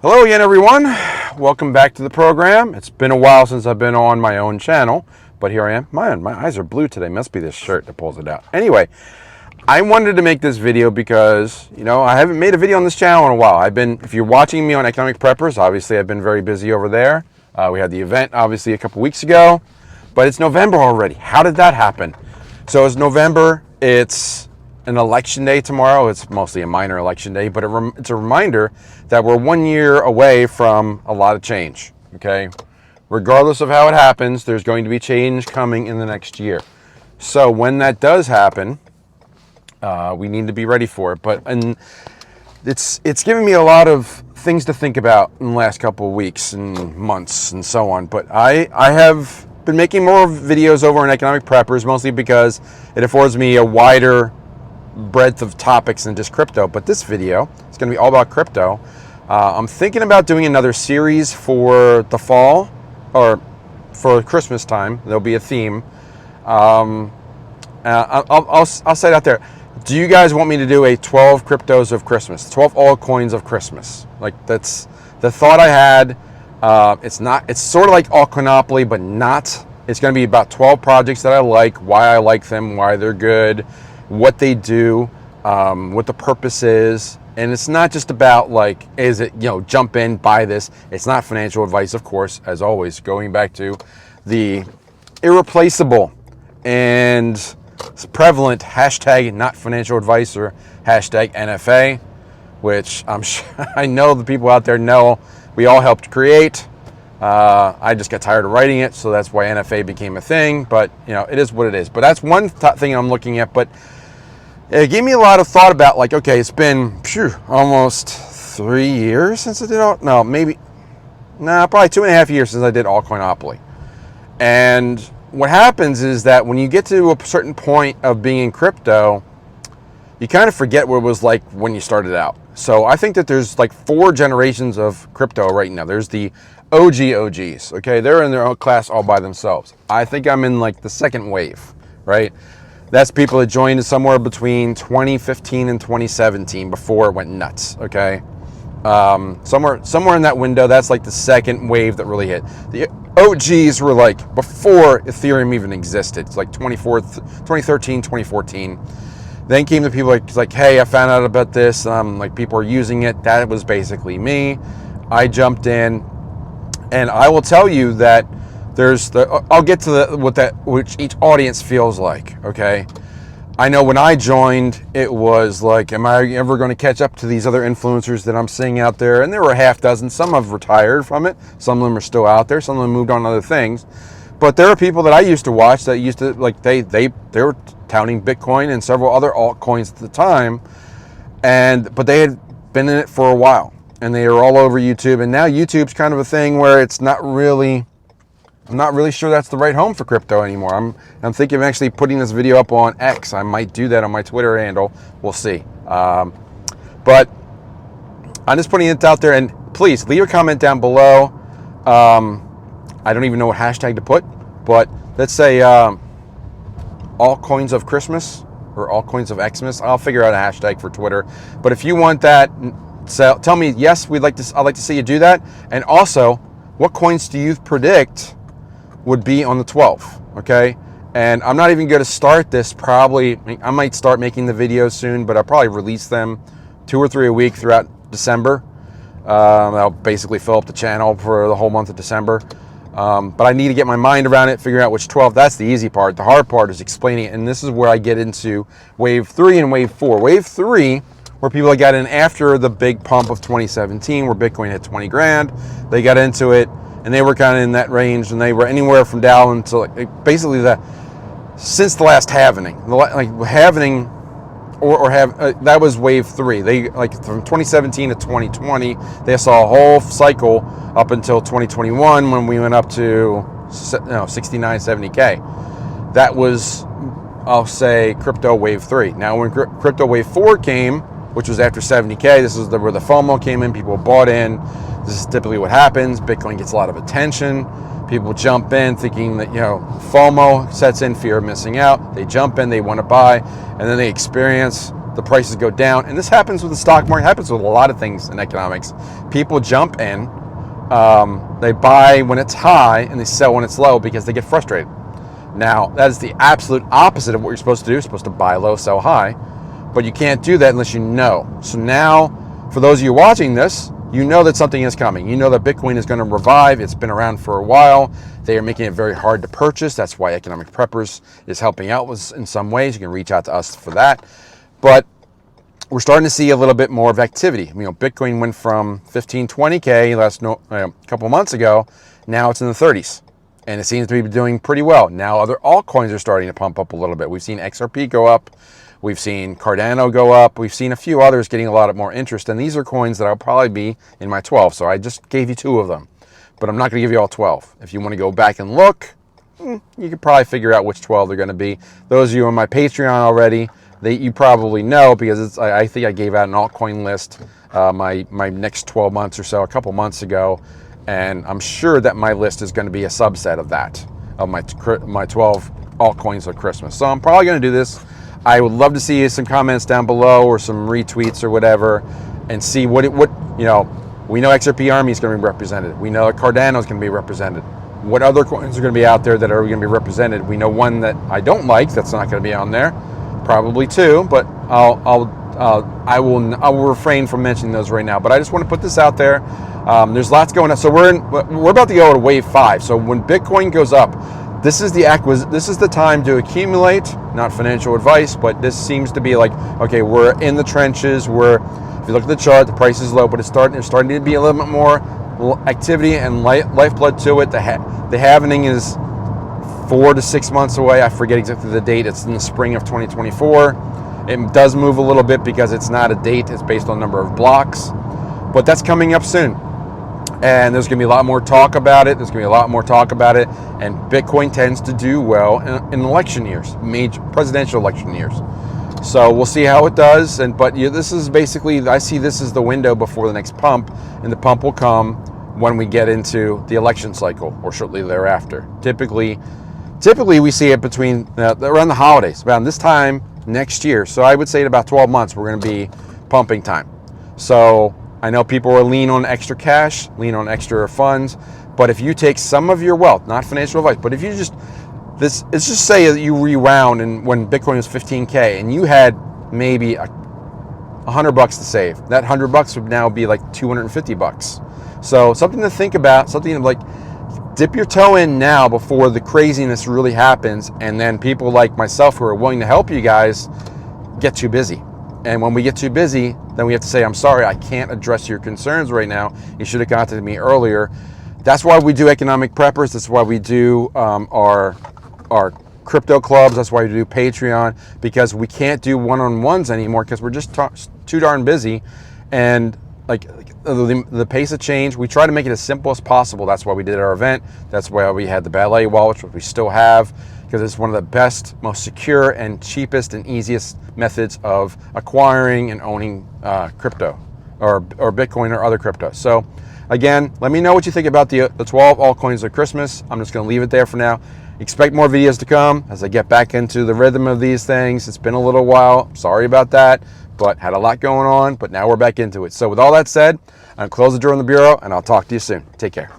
Hello again, everyone. Welcome back to the program. It's been a while since I've been on my own channel, but here I am. My eyes are blue today. Must be this shirt that pulls it out. Anyway, I wanted to make this video because, I haven't made a video on this channel in a while. If you're watching me on Economic Preppers, obviously I've been very busy over there. We had the event, obviously, a couple weeks ago, but it's November already. How did that happen? So it's November. It's an election day tomorrow. It's mostly a minor election day, but it's a reminder that we're 1 year away from a lot of change, okay? Regardless of how it happens, there's going to be change coming in the next year. So when that does happen, we need to be ready for it. And it's given me a lot of things to think about in the last couple of weeks and months and so on. But I have been making more videos over on Economic Preppers, mostly because it affords me a wider breadth of topics than just crypto. But this video is going to be all about crypto. I'm thinking about doing another series for the fall or for Christmas time. There'll be a theme. I'll say it out there. Do you guys want me to do a 12 cryptos of Christmas, 12 altcoins of Christmas? Like, that's the thought I had. It's sort of like Altcoinopoly, but not. It's going to be about 12 projects that I like, why I like them, why they're good, what they do, what the purpose is. And it's not just about jump in, buy this. It's not financial advice, of course, as always, going back to the irreplaceable and prevalent hashtag NotFinancialAdvice or hashtag NFA, which I'm sure I know the people out there know we all helped create. I just got tired of writing it, so that's why NFA became a thing. But it is what it is. But that's one thing I'm looking at. But it gave me a lot of thought about, okay, it's been almost 3 years since I did probably 2.5 years since I did Altcoinopoly. And what happens is that when you get to a certain point of being in crypto, you kind of forget what it was like when you started out. So I think that there's 4 generations of crypto right now. There's the OGs, okay? They're in their own class all by themselves. I think I'm in the second wave, right? That's people that joined somewhere between 2015 and 2017 before it went nuts, okay? Somewhere in that window, that's the second wave that really hit. The OGs were before Ethereum even existed. It's 2013, 2014. Then came the people hey, I found out about this. People are using it. That was basically me. I jumped in, and I will tell you that I'll get to which each audience feels like, okay? I know when I joined, it was am I ever going to catch up to these other influencers that I'm seeing out there? And there were a half dozen. Some have retired from it. Some of them are still out there. Some of them moved on to other things. But there are people that I used to watch that used to, they were touting Bitcoin and several other altcoins at the time. But they had been in it for a while. And they are all over YouTube. And now YouTube's kind of a thing where I'm not really sure that's the right home for crypto anymore. I'm thinking of actually putting this video up on X. I might do that on my Twitter handle. We'll see. But I'm just putting it out there. And please leave a comment down below. I don't even know what hashtag to put, but let's say altcoins of Christmas or altcoins of Xmas. I'll figure out a hashtag for Twitter. But if you want that, so tell me, yes, I'd like to see you do that. And also, what coins do you predict would be on the 12th, okay? And I'm not even going to start this probably. I might start making the videos soon, but I'll probably release them 2 or 3 a week throughout December. I'll basically fill up the channel for the whole month of December. But I need to get my mind around it, figure out which 12. That's the easy part. The hard part is explaining it, and this is where I get into Wave 3 and Wave 4. Wave 3, where people got in after the big pump of 2017, where Bitcoin hit 20 grand. They got into it, and they were kind of in that range, and they were anywhere from down to basically since the last halvening. Halvening that was Wave 3. They from 2017 to 2020, they saw a whole cycle up until 2021 when we went up to 69, 70K. That was, I'll say, crypto Wave 3. Now when crypto Wave 4 came, which was after 70K, this is where the FOMO came in. People bought in. This is typically what happens. Bitcoin gets a lot of attention. People jump in thinking that, FOMO sets in, fear of missing out. They jump in, they want to buy, and then they experience the prices go down. And this happens with the stock market, happens with a lot of things in economics. People jump in, they buy when it's high and they sell when it's low because they get frustrated. Now, that is the absolute opposite of what you're supposed to do. You're supposed to buy low, sell high, but you can't do that unless you know. So now, for those of you watching this, you know that something is coming. You know that Bitcoin is going to revive. It's been around for a while. They are making it very hard to purchase. That's why Economic Preppers is helping out with, in some ways. You can reach out to us for that. But we're starting to see a little bit more of activity. You know, Bitcoin went from 15, 20K a couple months ago. Now it's in the 30s. And it seems to be doing pretty well. Now other altcoins are starting to pump up a little bit. We've seen XRP go up. We've seen Cardano go up. We've seen a few others getting a lot more interest. And these are coins that I'll probably be in my 12. So I just gave you 2 of them. But I'm not going to give you all 12. If you want to go back and look, you could probably figure out which 12 they're going to be. Those of you on my Patreon already, you probably know, because I think I gave out an altcoin list my next 12 months or so, a couple months ago. And I'm sure that my list is going to be a subset of that, of my 12 altcoins of Christmas. So I'm probably going to do this. I would love to see some comments down below or some retweets or whatever, and see what you know. We know XRP Army is going to be represented. We know Cardano is going to be represented. What other coins are going to be out there that are going to be represented? We know one that I don't like that's not going to be on there. Probably 2, but I will refrain from mentioning those right now. But I just want to put this out there. There's lots going on. So we're about to go to wave 5. So when Bitcoin goes up, this is the time to accumulate. Not financial advice, but this seems to be like, okay, we're in the trenches. If you look at the chart, the price is low, but it's starting to be a little bit more activity and lifeblood to it. The halvening is 4 to 6 months away. I forget exactly the date. It's in the spring of 2024. It does move a little bit because it's not a date. It's based on number of blocks, but that's coming up soon. And there's going to be a lot more talk about it. And Bitcoin tends to do well in election years, major presidential election years. So we'll see how it does. But this is basically, I see this as the window before the next pump, and the pump will come when we get into the election cycle or shortly thereafter. Typically we see it between around the holidays, around this time next year. So I would say in about 12 months, we're going to be pumping time. So I know people are lean on extra cash, lean on extra funds, but if you take some of your wealth, not financial advice, but if you let's just say that you rewound and when Bitcoin was 15K and you had maybe $100 to save, that $100 would now be like $250. So something to think about, something like dip your toe in now before the craziness really happens, and then people like myself who are willing to help you guys get too busy. And when we get too busy, then we have to say, I'm sorry, I can't address your concerns right now. You should have contacted me earlier. That's why we do Economic Preppers. That's why we do our crypto clubs. That's why we do Patreon, because we can't do one-on-ones anymore because we're just too darn busy. And like the pace of change, we try to make it as simple as possible. That's why we did our event. That's why we had the ballet wallet, which we still have, because it's one of the best, most secure, and cheapest and easiest methods of acquiring and owning crypto or Bitcoin or other crypto. So again, let me know what you think about the 12 altcoins of Christmas. I'm just going to leave it there for now. Expect more videos to come as I get back into the rhythm of these things. It's been a little while. Sorry about that, but had a lot going on, but now we're back into it. So with all that said, I'll close the door on the bureau, and I'll talk to you soon. Take care.